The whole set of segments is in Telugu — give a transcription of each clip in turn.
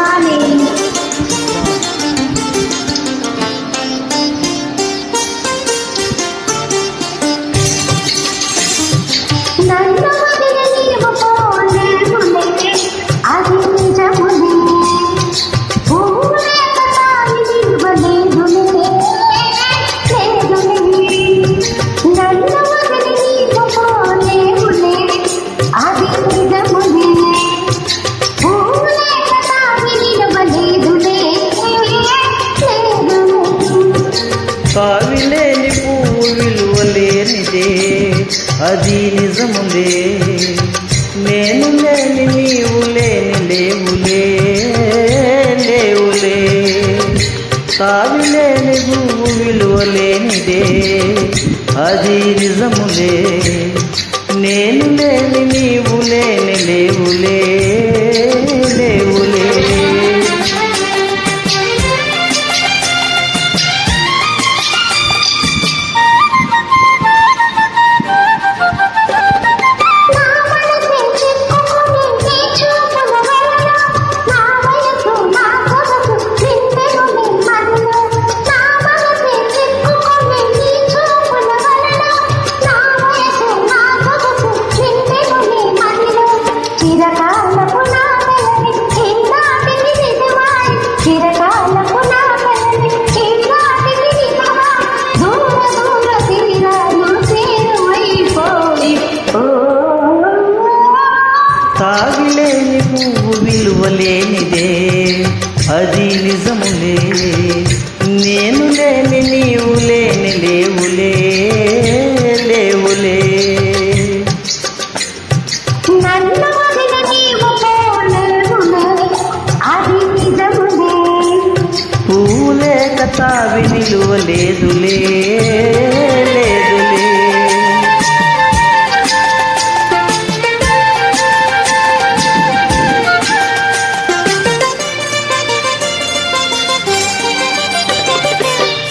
నిజమాలే నన్ను వదిలి నీవు పోలేవులే అది నిజములే పూలేక తావి నిలువలేదులే లేదులే నన్ను వదిలి నీవు పోలేవులే అది నిజములే పూలేక తావి నిలువలేదులే లేదులే కావిలేని పువ్వు విలువలేనిదే అది నిజములే నేను లేని నీవు లేని లేవులే లేవులే కావిలేని పువ్వు విలువలేనిదే అది నిజములే నేను లేని నీవు లేని లేవులే లేవులే తాగిలేని పువ్వు విలువలేనిదే అది నిజములే నేను లేని నీవు లేని లేవులే లేవులే నన్ను వదిలి నీవు పోలేవులే అది నిజములే పూలేక తావి నిలువలేదులే లేదులే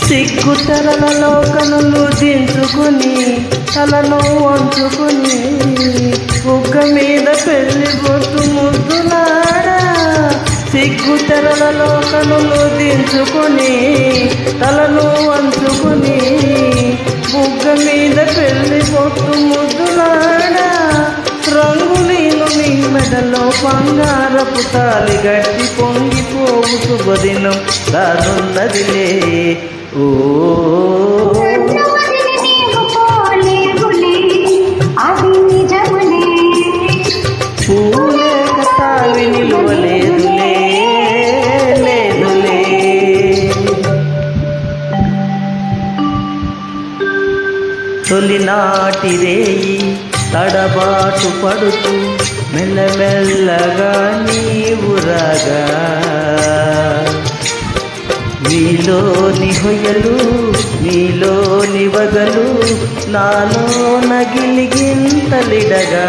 సిగ్గుతరలలో కనులు దించుకుని తలను వంచుకుని బుగ్గ మీద పెళ్లి బొట్టు ముద్దులాడా సిగ్గుతరలలో కనులు దించుకుని తలను వంచుకుని బుగ్గ మీద పెళ్లి బొట్టు ముద్దులాడా రంగులీను నీ మెడలో బంగారపు తాలి గట్టి పొంగిపోవు శుభదినం రానున్నదిలే ఓ నన్ను వదిలి నీవు పోలేవులే అది నిజములే పూలేక తావి నిలువలేదులే లేదులే తొలినాటి రేయి తడబాటు పడుతూ మెల్లమెల్లగా నీవు రాగా నీలోని హొయలు నీలోని వగలు నాలో నగిలిగింతలిడగా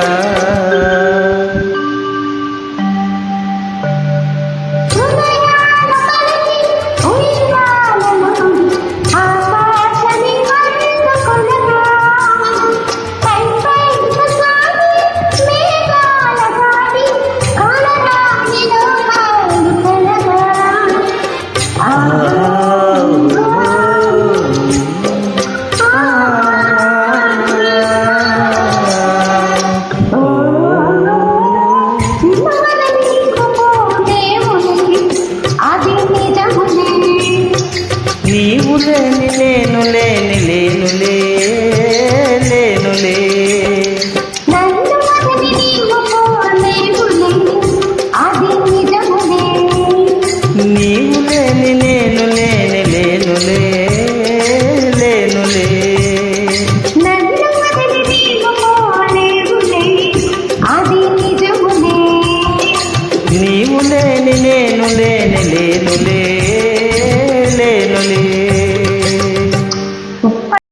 నీవు లేని